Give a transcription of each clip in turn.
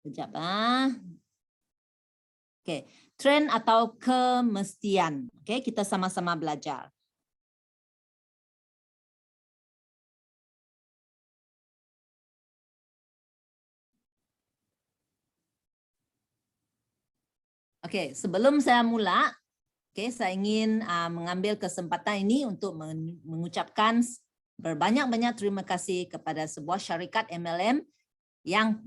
Sekejap. Oke, trend atau kemestian. Oke, kita sama-sama belajar. Oke, sebelum saya mula, saya ingin mengambil kesempatan ini untuk mengucapkan berbanyak-banyak terima kasih kepada sebuah syarikat MLM yang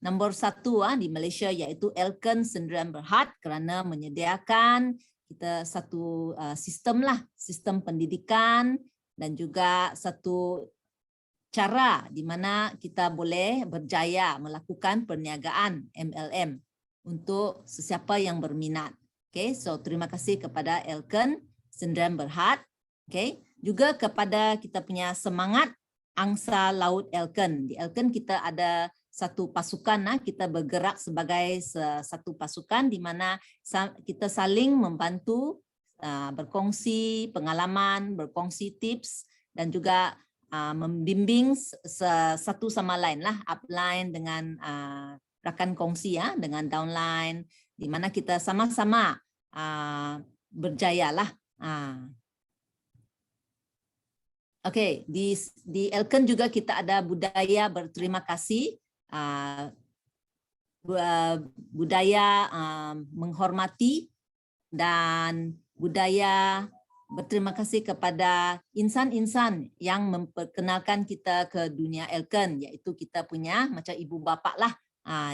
nombor 1 di Malaysia, yaitu Elken Sdn Bhd, kerana menyediakan kita satu sistem pendidikan dan juga satu cara di mana kita boleh berjaya melakukan perniagaan MLM untuk sesiapa yang berminat. So terima kasih kepada Elken Sdn Bhd. Juga kepada kita punya semangat Angsa Laut Elken. Di Elken kita ada satu pasukan, kita bergerak sebagai satu pasukan di mana kita saling membantu, berkongsi pengalaman, berkongsi tips dan juga membimbing satu sama lain upline dengan rakan kongsi dengan downline, di mana kita sama-sama berjaya . Oke, di Elken juga kita ada budaya berterima kasih, budaya menghormati, dan budaya berterima kasih kepada insan-insan yang memperkenalkan kita ke dunia Elken, yaitu kita punya macam ibu bapa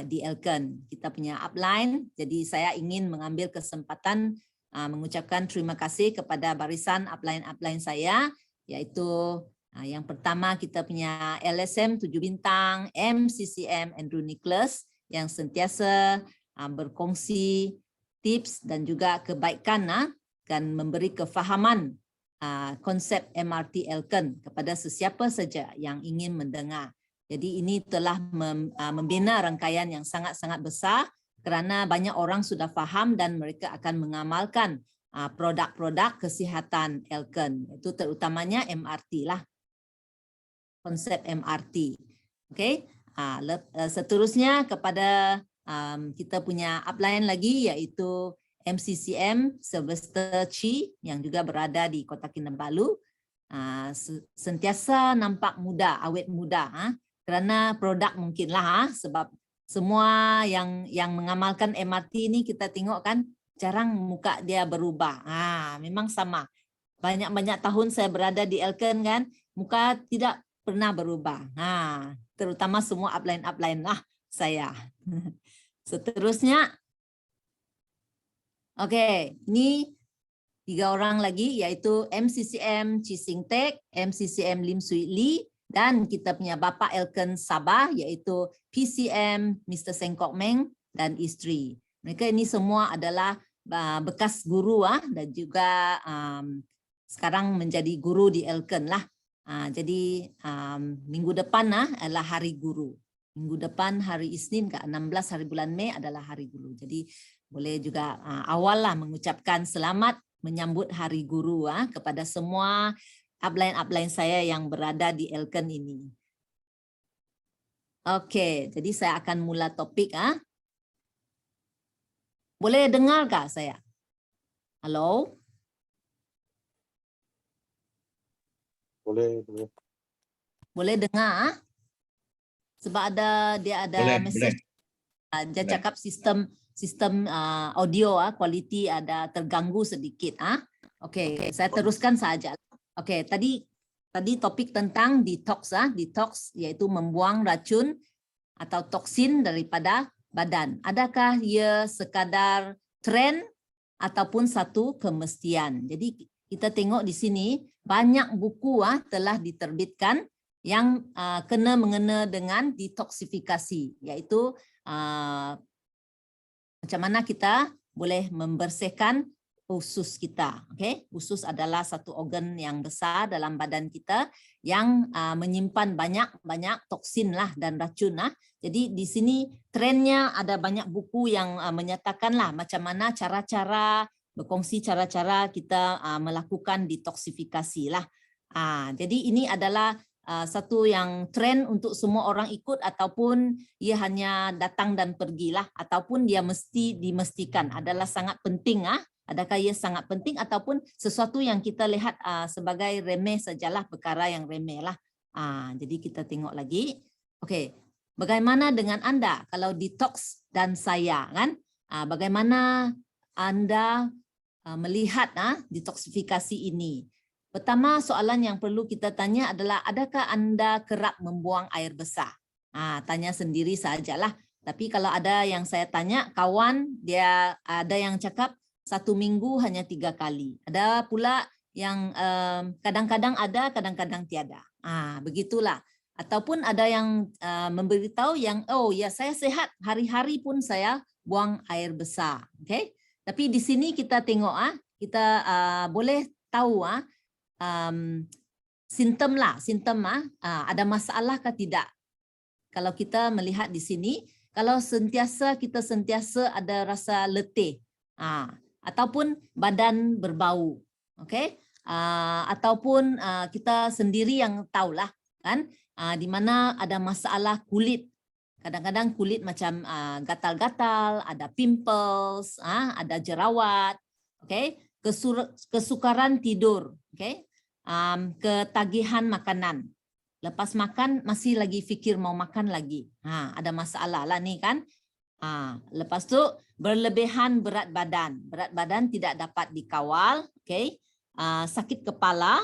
di Elken. Kita punya upline, jadi saya ingin mengambil kesempatan mengucapkan terima kasih kepada barisan upline saya, yaitu yang pertama kita punya LSM 7 bintang, MCCM Andrew Nicholas, yang sentiasa berkongsi tips dan juga kebaikan dan memberi kefahaman konsep MRT Elken kepada sesiapa saja yang ingin mendengar. Jadi ini telah membina rangkaian yang sangat-sangat besar kerana banyak orang sudah faham dan mereka akan mengamalkan produk-produk kesihatan Elken, itu terutamanya MRT konsep MRT. Seterusnya kepada kita punya upline lagi, yaitu MCCM Sylvester Chi yang juga berada di Kota Kinabalu, sentiasa nampak muda, awet muda, kerana produk mungkinlah sebab semua yang mengamalkan MRT ini kita tengok kan jarang muka dia berubah. Memang sama. Banyak-banyak tahun saya berada di Elken kan, muka tidak pernah berubah. Terutama semua upline saya. Seterusnya, ini 3 orang lagi, yaitu MCCM Chi Sing Tek, MCCM Lim Sui Lee, dan kita punya Bapa Elken Sabah, yaitu PCM Mr. Seng Kok Meng dan isteri. Mereka ini semua adalah bekas guru dan juga sekarang menjadi guru di Elken . Jadi minggu depan adalah hari guru. Minggu depan hari Isnin ke-16 hari bulan Mei adalah hari guru. Jadi boleh juga awal mengucapkan selamat menyambut hari guru kepada semua upline saya yang berada di Elken ini. Jadi saya akan mula topik. Boleh dengar kah saya? Halo? Boleh. Boleh dengar? Sebab dia ada message. Dia cakap sistem audio quality ada terganggu sedikit. Saya teruskan saja. Tadi topik tentang detox. Detox yaitu membuang racun atau toksin daripada badan. Adakah ia sekadar tren ataupun satu kemestian? Jadi kita tengok di sini banyak buku telah diterbitkan yang mengena dengan detoksifikasi, yaitu macam mana kita boleh membersihkan usus kita. Usus adalah satu organ yang besar dalam badan kita yang menyimpan banyak toksin dan racun. Jadi di sini trennya ada banyak buku yang menyatakan macam mana cara-cara berkongsi cara-cara kita melakukan detoksifikasi . Jadi ini adalah satu yang tren untuk semua orang ikut, ataupun ia hanya datang dan pergilah, ataupun dia dimestikan adalah sangat penting. Adakah ia sangat penting ataupun sesuatu yang kita lihat sebagai remeh sajalah, perkara yang remeh lah. Jadi kita tengok lagi. Oke, bagaimana dengan Anda kalau detox dan saya kan? Bagaimana Anda melihat detoksifikasi ini? Pertama, soalan yang perlu kita tanya adalah, adakah Anda kerap membuang air besar? Tanya sendiri sajalah. Tapi kalau ada yang saya tanya, kawan, dia ada yang cakap 1 minggu hanya 3 kali. Ada pula yang kadang-kadang ada, kadang-kadang tiada. Begitulah. Ataupun ada yang memberitahu yang, oh ya saya sehat, hari-hari pun saya buang air besar. Okay? Tapi di sini kita tengok, kita boleh tahu simptom ada masalah ke tidak. Kalau kita melihat di sini, kalau kita sentiasa ada rasa letih, ataupun badan berbau, okay? Ataupun kita sendiri yang tahulah kan, di mana ada masalah kulit. Kadang-kadang kulit macam gatal-gatal, ada pimples, ada jerawat, okay? Kesukaran tidur, okay? Ketagihan makanan. Lepas makan masih lagi fikir mau makan lagi. Ada masalah lah nih kan. Lepas tu berlebihan berat badan. Berat badan tidak dapat dikawal, okay? Sakit kepala,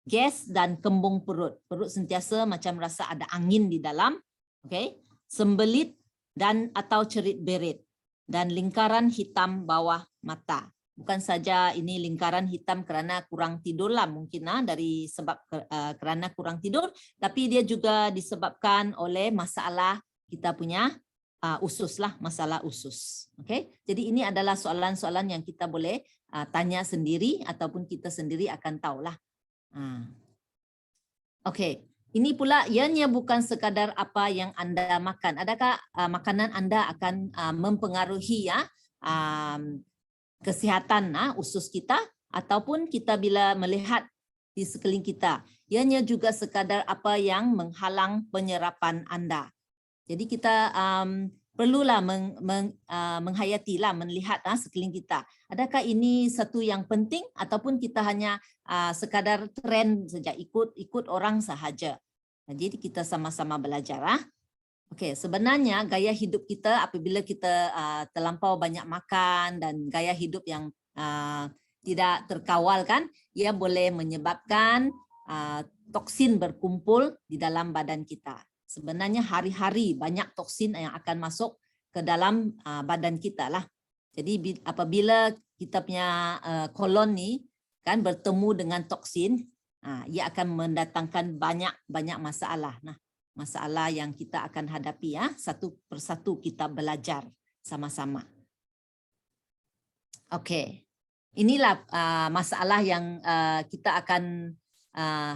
gas dan kembung perut. Perut sentiasa macam rasa ada angin di dalam, okay? Sembelit dan atau cerit-berit dan lingkaran hitam bawah mata. Bukan saja ini lingkaran hitam kerana kurang tidur lah mungkin dari sebab kerana kurang tidur, tapi dia juga disebabkan oleh masalah kita punya usus lah, masalah usus. Okay? Jadi ini adalah soalan-soalan yang kita boleh tanya sendiri ataupun kita sendiri akan tahulah. Okay. Ini pula ianya bukan sekadar apa yang Anda makan. Adakah makanan Anda akan mempengaruhi kesihatan usus kita, ataupun kita bila melihat di sekeliling kita, ianya juga sekadar apa yang menghalang penyerapan Anda. Jadi kita perlulah menghayatilah, melihat sekeliling kita. Adakah ini satu yang penting ataupun kita hanya sekadar tren saja, ikut orang sahaja. Jadi kita sama-sama belajar. Okey, sebenarnya gaya hidup kita apabila kita terlampau banyak makan dan gaya hidup yang tidak terkawal kan, ia boleh menyebabkan toksin berkumpul di dalam badan kita. Sebenarnya hari-hari banyak toksin yang akan masuk ke dalam badan kita lah. Jadi apabila kita punya kolon ni kan bertemu dengan toksin, ia akan mendatangkan banyak masalah. Masalah yang kita akan hadapi satu persatu kita belajar sama-sama. Okey. Inilah masalah yang kita akan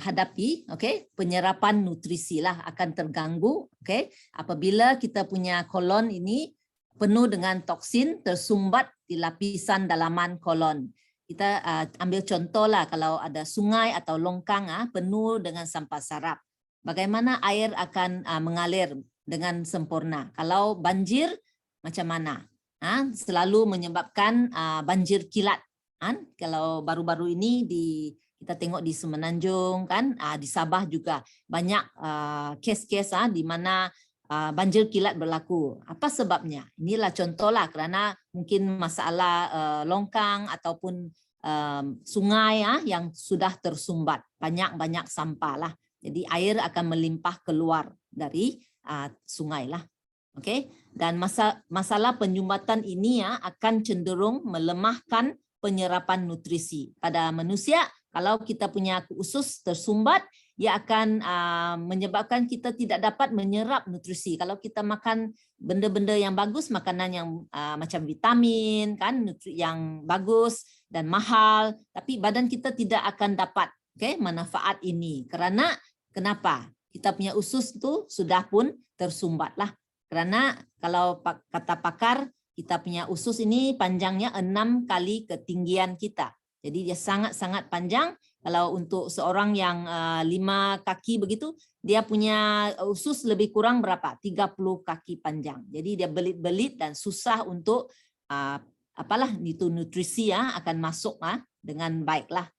hadapi, okey? Penyerapan nutrisi lah akan terganggu, okey? Apabila kita punya kolon ini penuh dengan toksin tersumbat di lapisan dalaman kolon. Kita ambil contohlah kalau ada sungai atau longkang penuh dengan sampah sarap. Bagaimana air akan mengalir dengan sempurna? Kalau banjir macam mana? Selalu menyebabkan banjir kilat. Kalau baru-baru ini kita tengok di Semenanjung kan, di Sabah juga banyak kes-kes di mana banjir kilat berlaku. Apa sebabnya? Inilah contohlah kerana mungkin masalah longkang ataupun sungai yang sudah tersumbat, banyak sampah lah. Jadi air akan melimpah keluar dari sungai lah. Okey. Dan masalah penyumbatan ini akan cenderung melemahkan penyerapan nutrisi pada manusia. Kalau kita punya usus tersumbat, ia akan menyebabkan kita tidak dapat menyerap nutrisi. Kalau kita makan benda-benda yang bagus, makanan yang macam vitamin kan, yang bagus dan mahal, tapi badan kita tidak akan dapat manfaat ini. Kenapa? Kita punya usus tu sudah pun tersumbat lah. Kerana kalau kata pakar, kita punya usus ini panjangnya 6 kali ketinggian kita. Jadi dia sangat-sangat panjang Kalau untuk seorang yang 5 kaki begitu, dia punya usus lebih kurang berapa? 30 kaki panjang. Jadi dia belit-belit dan susah untuk apalah itu nutrisi ya akan masuk dengan baiklah.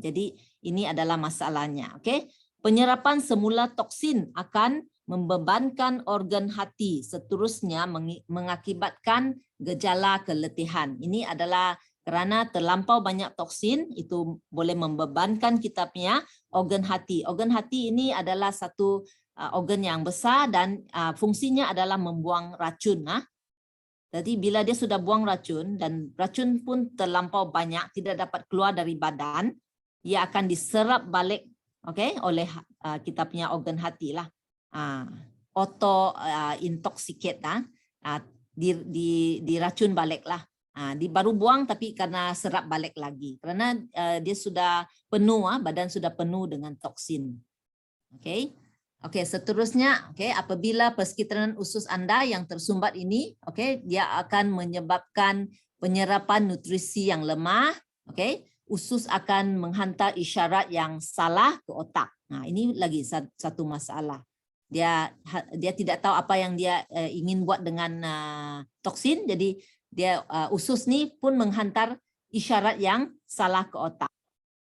Jadi ini adalah masalahnya. Oke. Penyerapan semula toksin akan membebankan organ hati, seterusnya mengakibatkan gejala keletihan. Ini adalah karena terlampau banyak toksin, itu boleh membebankan kita punya organ hati. Organ hati ini adalah satu organ yang besar dan fungsinya adalah membuang racun. Jadi bila dia sudah buang racun dan racun pun terlampau banyak, tidak dapat keluar dari badan, ia akan diserap balik oleh kita punya organ hati lah. Auto intoxicate diracun balik lah. Baru buang tapi karena serap balik lagi karena dia sudah penuh, badan sudah penuh dengan toksin. Oke, seterusnya apabila persekitaran usus Anda yang tersumbat ini dia akan menyebabkan penyerapan nutrisi yang lemah. Usus akan menghantar isyarat yang salah ke otak. Ini lagi satu masalah. Dia tidak tahu apa yang dia ingin buat dengan toksin, jadi dia usus ni pun menghantar isyarat yang salah ke otak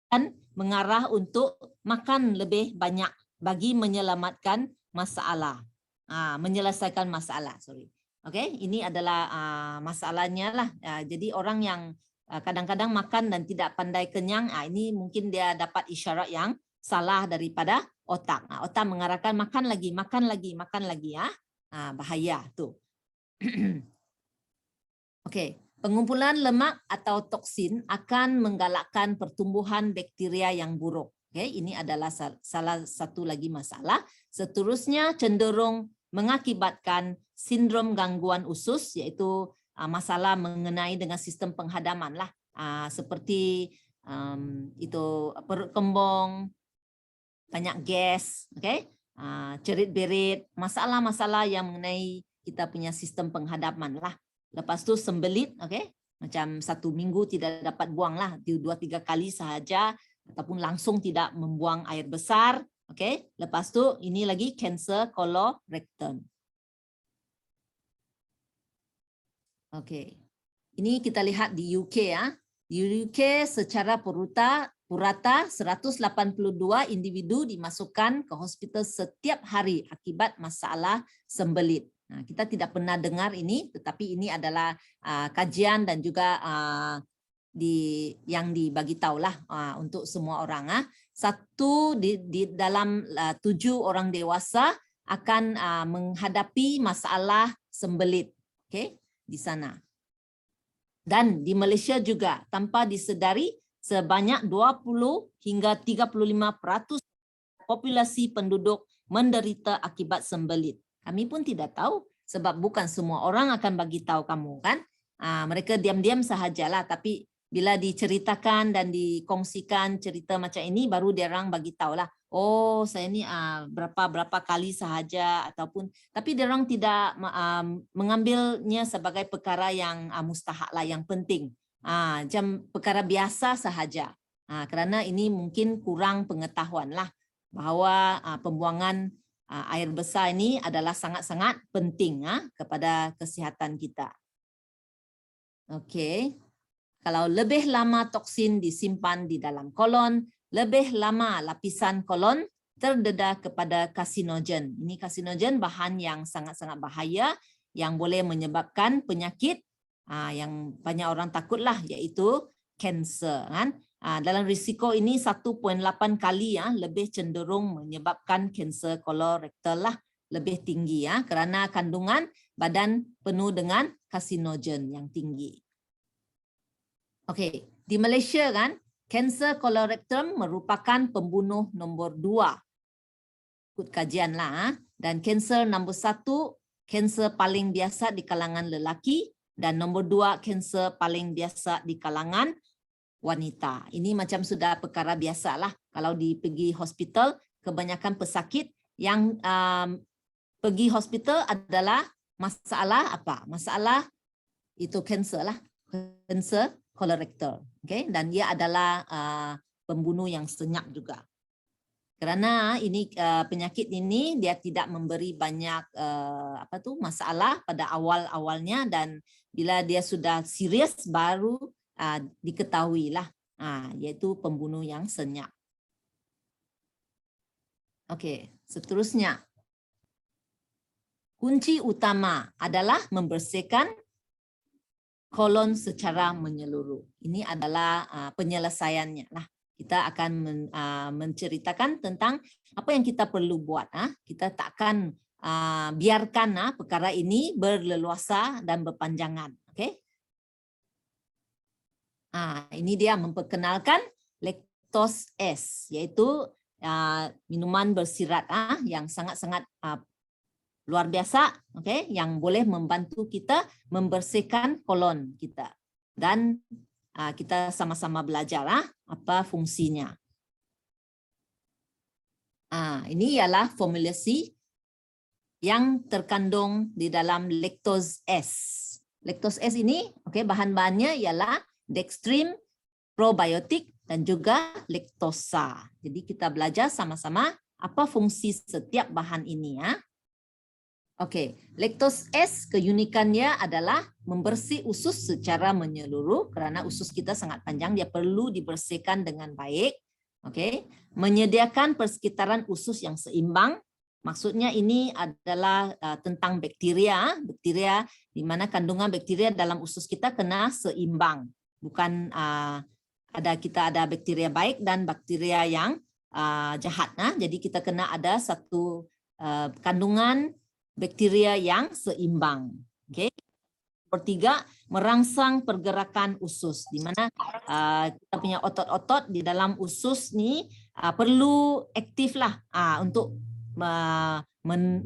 dan mengarah untuk makan lebih banyak bagi menyelamatkan masalah, menyelesaikan masalah. Ini adalah masalahnya lah. Jadi orang yang kadang-kadang makan dan tidak pandai kenyang, ini mungkin dia dapat isyarat yang salah daripada otak. Otak mengarahkan makan lagi ya. Bahaya tuh. Pengumpulan lemak atau toksin akan menggalakkan pertumbuhan bakteria yang buruk. Ini adalah salah satu lagi masalah. Seterusnya cenderung mengakibatkan sindrom gangguan usus, yaitu masalah mengenai dengan sistem penghadaman lah, seperti itu perut kembung, banyak gas, cerit-berit, masalah-masalah yang mengenai kita punya sistem penghadaman lah. Lepas tu sembelit, macam 1 minggu tidak dapat buang lah, 2-3 kali sahaja, ataupun langsung tidak membuang air besar. Lepas tu ini lagi kanser kolorektal. Ini kita lihat di UK ya. Di UK secara purata 182 individu dimasukkan ke hospital setiap hari akibat masalah sembelit. Kita tidak pernah dengar ini, tetapi ini adalah kajian dan juga yang dibagi tahulah untuk semua orang. Satu di dalam 7 orang dewasa akan menghadapi masalah sembelit. Di sana. Dan di Malaysia juga tanpa disedari sebanyak 20 hingga 35% populasi penduduk menderita akibat sembelit. Kami pun tidak tahu sebab bukan semua orang akan bagi tahu kamu kan. Mereka diam-diam sahajalah, tapi bila diceritakan dan dikongsikan cerita macam ini baru dia orang bagi tahulah. Oh, saya ni berapa kali sahaja ataupun, tapi dia orang tidak mengambilnya sebagai perkara yang mustahak lah, yang penting. Macam perkara biasa sahaja. Kerana ini mungkin kurang pengetahuan lah bahawa pembuangan air besar ini adalah sangat-sangat penting kepada kesihatan kita. Kalau lebih lama toksin disimpan di dalam kolon, lebih lama lapisan kolon terdedah kepada karsinogen. Ini karsinogen bahan yang sangat-sangat bahaya yang boleh menyebabkan penyakit yang banyak orang takutlah, iaitu kanser. Dalam risiko ini 1.8 kali lebih cenderung menyebabkan kanser kolorektal lah, lebih tinggi kerana kandungan badan penuh dengan karsinogen yang tinggi. Di Malaysia kan, kanser kolorektal merupakan pembunuh nombor 2. Ikut kajian lah. Dan kanser nombor 1, kanser paling biasa di kalangan lelaki, dan nombor 2, kanser paling biasa di kalangan wanita. Ini macam sudah perkara biasa lah. Kalau pergi hospital, kebanyakan pesakit yang pergi hospital adalah masalah apa? Masalah itu kanser lah. Kanser kolorektal. Dan dia adalah pembunuh yang senyap juga. Karena ini penyakit ini dia tidak memberi banyak masalah pada awal-awalnya, dan bila dia sudah serius baru diketahui lah, yaitu pembunuh yang senyap. Oke, seterusnya. Kunci utama adalah membersihkan kolon secara menyeluruh. Ini adalah penyelesaiannya lah. Kita akan menceritakan tentang apa yang kita perlu buat. Kita tak akan biarkan perkara ini berleluasa dan berpanjangan. Oke? Ini dia memperkenalkan Lactose S, yaitu minuman bersirat yang sangat-sangat luar biasa, yang boleh membantu kita membersihkan kolon kita. Dan kita sama-sama belajar apa fungsinya. Ini ialah formulasi yang terkandung di dalam Lactose S. Lactose S ini, bahan-bahannya ialah dextrin, probiotik, dan juga laktosa. Jadi kita belajar sama-sama apa fungsi setiap bahan ini ya. Lactose S keunikannya adalah membersih usus secara menyeluruh, karena usus kita sangat panjang, dia perlu dibersihkan dengan baik. Menyediakan persekitaran usus yang seimbang. Maksudnya ini adalah tentang bakteria di mana kandungan bakteria dalam usus kita kena seimbang. Bukan kita ada bakteria baik dan bakteria yang jahat. Jadi kita kena ada satu kandungan bakteria yang seimbang. Ketiga, merangsang pergerakan usus, di mana kita punya otot-otot di dalam usus nih perlu aktif lah untuk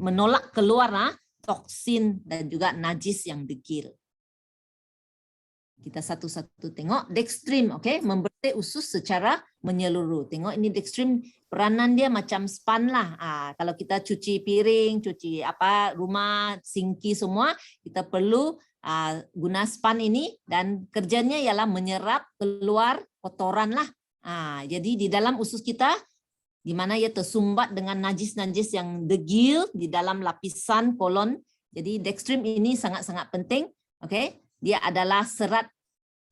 menolak keluar toksin dan juga najis yang degil. Kita satu-satu tengok. Dextrin, membersih usus secara menyeluruh. Tengok ini dextrin, peranan dia macam span lah. Kalau kita cuci piring, cuci rumah, sinki semua, kita perlu guna span ini, dan kerjanya ialah menyerap keluar kotoran lah. Jadi di dalam usus kita, di mana ia tersumbat dengan najis-najis yang degil di dalam lapisan kolon. Jadi dextrin ini sangat-sangat penting. Dia adalah serat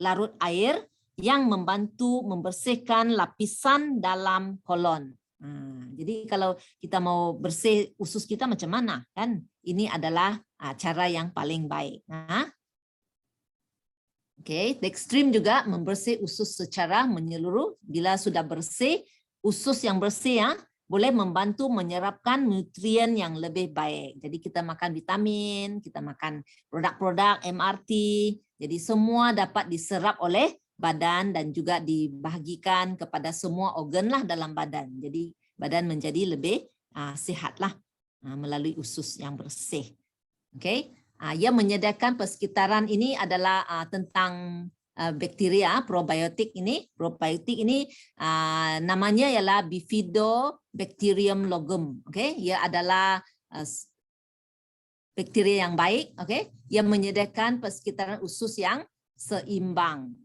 larut air yang membantu membersihkan lapisan dalam kolon. Jadi kalau kita mau bersih usus kita macam mana kan? Ini adalah cara yang paling baik. Dextrin juga membersih usus secara menyeluruh. Bila sudah bersih, usus yang bersih boleh membantu menyerapkan nutrien yang lebih baik. Jadi kita makan vitamin, kita makan produk-produk MRT, jadi semua dapat diserap oleh badan dan juga dibahagikan kepada semua organ lah dalam badan. Jadi badan menjadi lebih sihat lah melalui usus yang bersih. Ia menyediakan persekitaran ini adalah tentang bakteria probiotik ini. Probiotik ini namanya ialah Bifidobacterium logum. Ia adalah bakteria yang baik. Ia menyediakan persekitaran usus yang seimbang.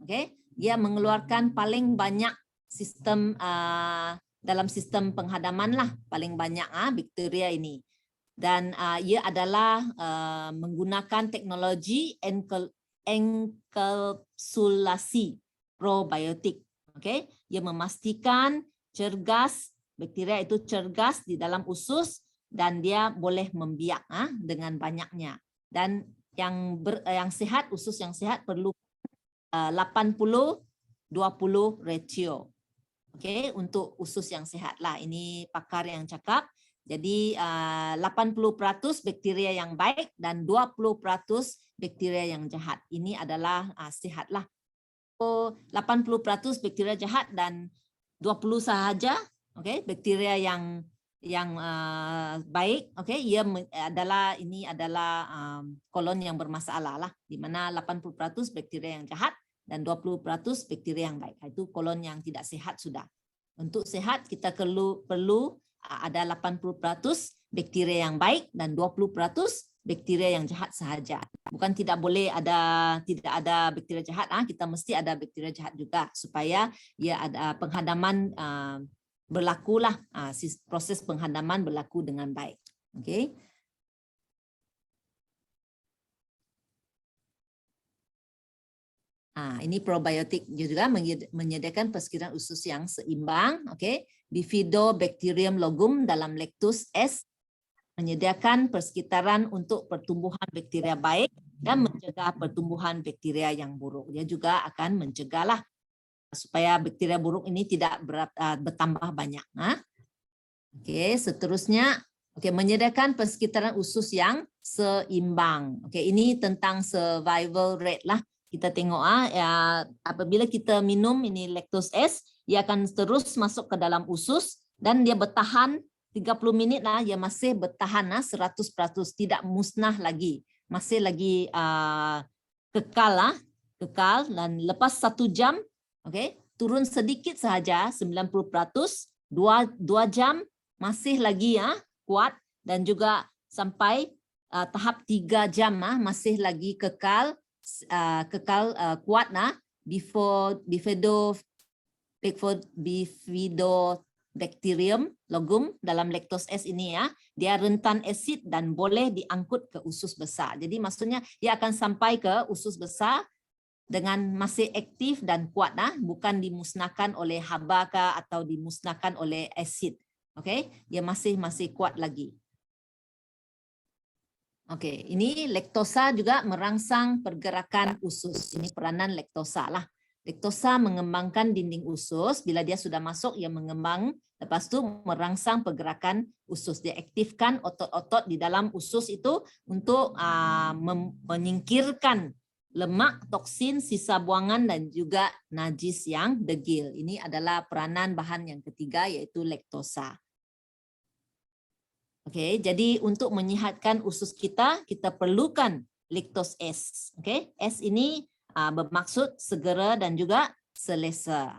Ia mengeluarkan paling banyak sistem dalam sistem penghadaman lah, paling banyak bakteria ini. Dan ia adalah menggunakan teknologi enkapsulasi probiotik. Ia memastikan cergas, bakteria itu cergas di dalam usus dan dia boleh membiak dengan banyaknya. Dan yang sehat, usus yang sehat perlu 80-20 ratio. Untuk usus yang sehat lah. Ini pakar yang cakap. Jadi 80% bakteria yang baik dan 20% bakteria yang jahat. Ini adalah sehat lah. 80% bakteria jahat dan 20 sahaja, bakteria yang baik, ia adalah kolon yang bermasalah lah, di mana 80% bakteria yang jahat dan 20% bakteria yang baik. Itu kolon yang tidak sehat sudah. Untuk sehat kita perlu ada 80% bakteria yang baik dan 20% bakteria yang jahat sahaja. Bukan tidak boleh tidak ada bakteria jahat, kita mesti ada bakteria jahat juga supaya ia ada penghadaman berlakulah proses penghadaman berlaku dengan baik. Okey. Ini probiotik juga menyediakan persekitaran usus yang seimbang. Okey. Bifidobacterium logum dalam Lactose S menyediakan persekitaran untuk pertumbuhan bakteria baik dan mencegah pertumbuhan bakteria yang buruk. Dia juga akan mencegahlah supaya bakteria buruk ini tidak bertambah banyak. Okey, seterusnya menyediakan persekitaran usus yang seimbang. Okey, ini tentang survival rate lah. Kita tengok apabila kita minum ini Lactose S, ia akan terus masuk ke dalam usus dan dia bertahan 30 minit lah, dia masih bertahan 100%, tidak musnah lagi, masih lagi kekal dan lepas 1 jam turun sedikit sahaja 90%, 2 jam masih lagi kuat, dan juga sampai tahap 3 jam masih lagi kekal kuat Bifidobacterium logum dalam Lactose S ini dia rentan asid dan boleh diangkut ke usus besar. Jadi maksudnya dia akan sampai ke usus besar dengan masih aktif dan kuat, bukan dimusnahkan oleh haba atau dimusnahkan oleh asid. Okey, dia masih kuat lagi. Okey, ini laktosa juga merangsang pergerakan usus. Ini peranan laktosa lah. Laktosa mengembangkan dinding usus. Bila dia sudah masuk, ia mengembang. Lepas itu merangsang pergerakan usus. Dia aktifkan otot-otot di dalam usus itu untuk menyingkirkan lemak, toksin, sisa buangan dan juga najis yang degil. Ini adalah peranan bahan yang ketiga, yaitu laktosa. Okey, jadi untuk menyihatkan usus kita perlukan Lactose S. Okey, S ini bermaksud segera dan juga selesa.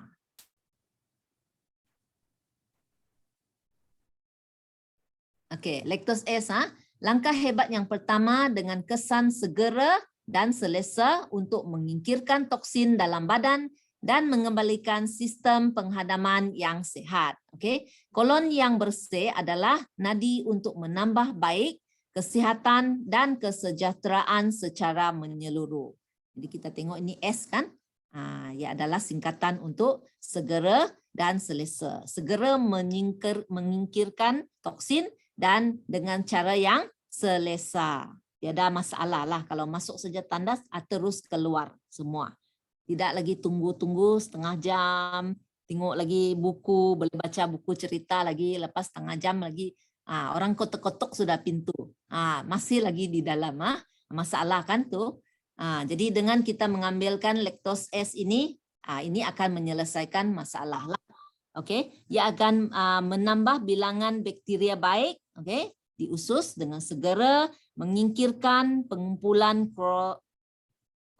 Okey, Lactose S langkah hebat yang pertama dengan kesan segera dan selesa untuk menyingkirkan toksin dalam badan dan mengembalikan sistem penghadaman yang sihat. Okey, kolon yang bersih adalah nadi untuk menambah baik kesihatan dan kesejahteraan secara menyeluruh. Jadi kita tengok ini S kan? Ia adalah singkatan untuk segera dan selesa. Segera menyingkirkan toksin dan dengan cara yang selesa. Tiada masalah lah kalau masuk saja tandas terus keluar semua. Tidak lagi tunggu-tunggu setengah jam, tengok lagi buku, boleh baca buku cerita lagi, lepas setengah jam lagi orang kotok-kotok sudah pintu. Masih lagi di dalam, masalah kan tuh. Jadi dengan kita mengambilkan Lactose S ini akan menyelesaikan masalah lah. Okey, ia akan menambah bilangan bakteria baik, okey, di usus dengan segera menyingkirkan pengumpulan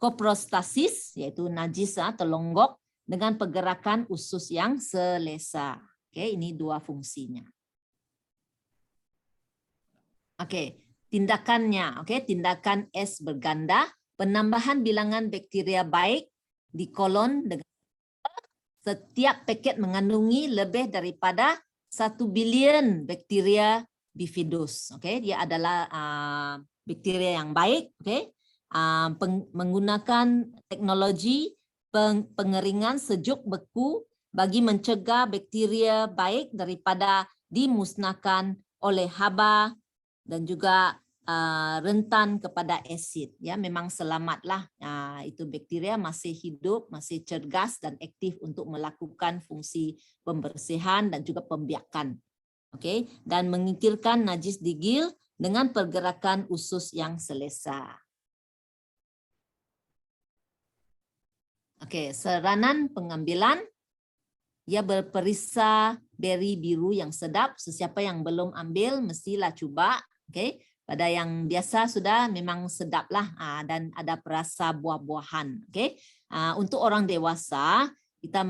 koprostasis, yaitu najis terlonggok dengan pergerakan usus yang selesa. Okey, ini dua fungsinya. Okey, tindakannya, tindakan S berganda, penambahan bilangan bakteria baik di kolon dengan setiap paket mengandungi lebih daripada 1 bilion bakteria bifidus. Okey, dia adalah bakteria yang baik, okey. Menggunakan teknologi pengeringan sejuk beku bagi mencegah bakteria baik daripada dimusnahkan oleh haba dan juga rentan kepada asid. Ya, memang selamatlah. Itu bakteria masih hidup, masih cergas dan aktif untuk melakukan fungsi pembersihan dan juga pembiakan. Okey, dan menyingkirkan najis degil dengan pergerakan usus yang selesa. Okey, seranan pengambilan, ia berperisa beri biru yang sedap. Sesiapa yang belum ambil mestilah cuba. Okey, pada yang biasa sudah memang sedaplah dan ada perasa buah-buahan. Okey, untuk orang dewasa kita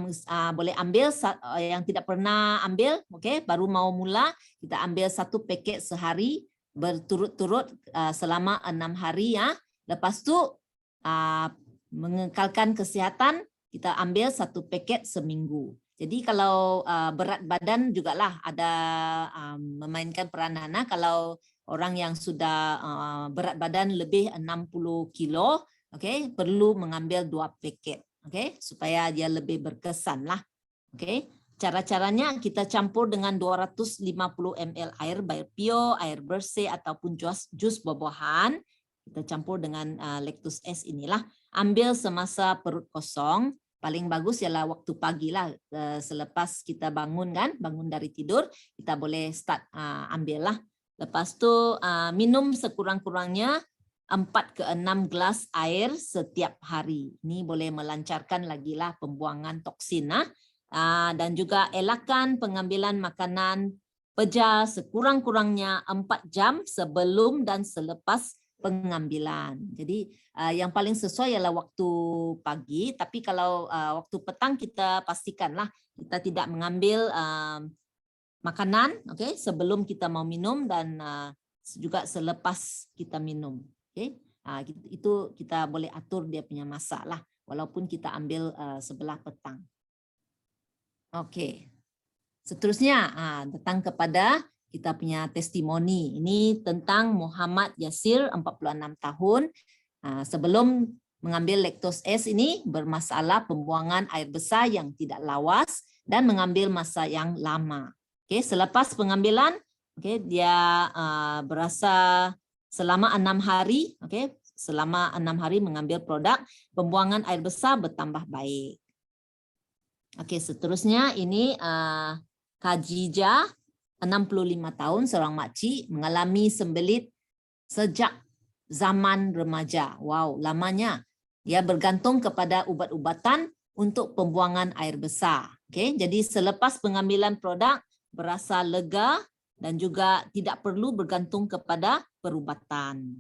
boleh ambil yang tidak pernah ambil, okey, baru mau mula kita ambil 1 paket sehari berturut-turut selama 6 hari ya. Lepas tu mengekalkan kesihatan, kita ambil 1 paket seminggu. Jadi kalau berat badan jugalah ada memainkan peranan. Kalau orang yang sudah berat badan lebih 60 kilo, okay, perlu mengambil 2 paket, okay, supaya dia lebih berkesan lah. Okay. Cara-caranya kita campur dengan 250 ml air pure, air bersih ataupun jus buah-buahan. Kita campur dengan lactose S inilah. Ambil semasa perut kosong. Paling bagus ialah waktu pagi lah, selepas kita bangun dari tidur, kita boleh start ambil lah. Lepas tu minum sekurang-kurangnya 4 ke 6 gelas air setiap hari. Ini boleh melancarkan lagi lah pembuangan toksin. Dan juga elakkan pengambilan makanan pejar sekurang-kurangnya 4 jam sebelum dan selepas pengambilan. Jadi yang paling sesuai ialah waktu pagi, tapi kalau waktu petang kita pastikanlah kita tidak mengambil makanan, okay, sebelum kita mau minum dan juga selepas kita minum. Okay. Itu kita boleh atur dia punya masa lah, walaupun kita ambil sebelah petang. Oke. Seterusnya datang kepada kita punya testimoni. Ini tentang Muhammad Yasir, 46 tahun. Sebelum mengambil lactose S ini bermasalah pembuangan air besar yang tidak lawas dan mengambil masa yang lama. Oke, selepas pengambilan, oke, dia berasa selama 6 hari, oke, selama 6 hari mengambil produk, pembuangan air besar bertambah baik. Oke, seterusnya ini Khadijah, 65 tahun, seorang makcik, mengalami sembelit sejak zaman remaja. Wow, lamanya. Dia bergantung kepada ubat-ubatan untuk pembuangan air besar. Oke, jadi selepas pengambilan produk, berasa lega dan juga tidak perlu bergantung kepada perubatan.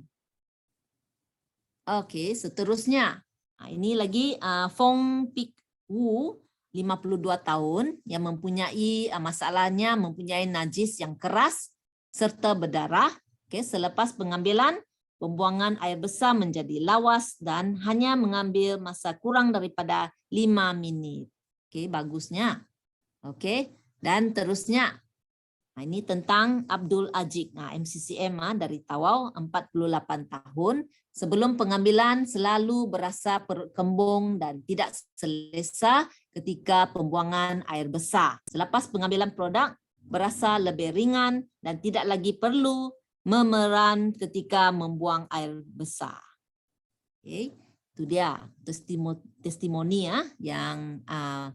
Oke, seterusnya. Ini lagi Fong Pik Wu, 52 tahun, yang mempunyai masalahnya mempunyai najis yang keras serta berdarah. Oke, selepas pengambilan, pembuangan air besar menjadi lawas dan hanya mengambil masa kurang daripada 5 menit. Oke, bagusnya. Oke, dan terusnya. Ini tentang Abdul Ajik, MCCM dari Tawau, 48 tahun. Sebelum pengambilan selalu berasa perut kembung dan tidak selesa ketika pembuangan air besar. Selepas pengambilan produk, berasa lebih ringan dan tidak lagi perlu memeran ketika membuang air besar. Oke, itu dia testimoni yang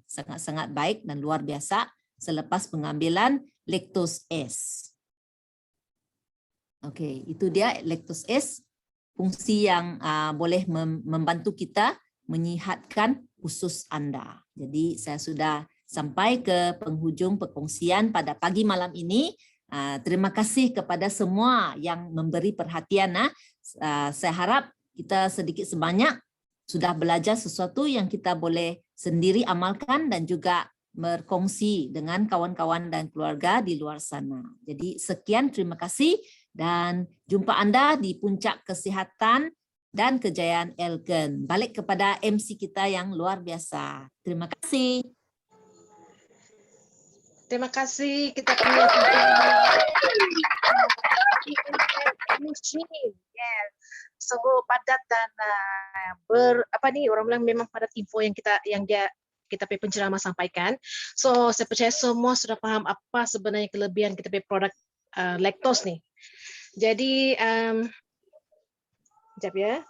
sangat-sangat baik dan luar biasa selepas pengambilan lactose S. Oke, itu dia lactose S, fungsi yang boleh membantu kita menyihatkan usus Anda. Jadi saya sudah sampai ke penghujung perkongsian pada pagi malam ini. Terima kasih kepada semua yang memberi perhatian. Saya harap kita sedikit sebanyak sudah belajar sesuatu yang kita boleh sendiri amalkan dan juga berkongsi dengan kawan-kawan dan keluarga di luar sana. Jadi sekian, terima kasih dan jumpa Anda di puncak kesihatan dan kejayaan Elken. Balik kepada MC kita yang luar biasa. Terima kasih. Terima kasih kita punya yes. Sungguh padat dan orang bilang memang padat info yang kita penceramah sampaikan. So saya percaya semua sudah paham apa sebenarnya kelebihan kita punya produk lactose nih. Jadi sekejap ya.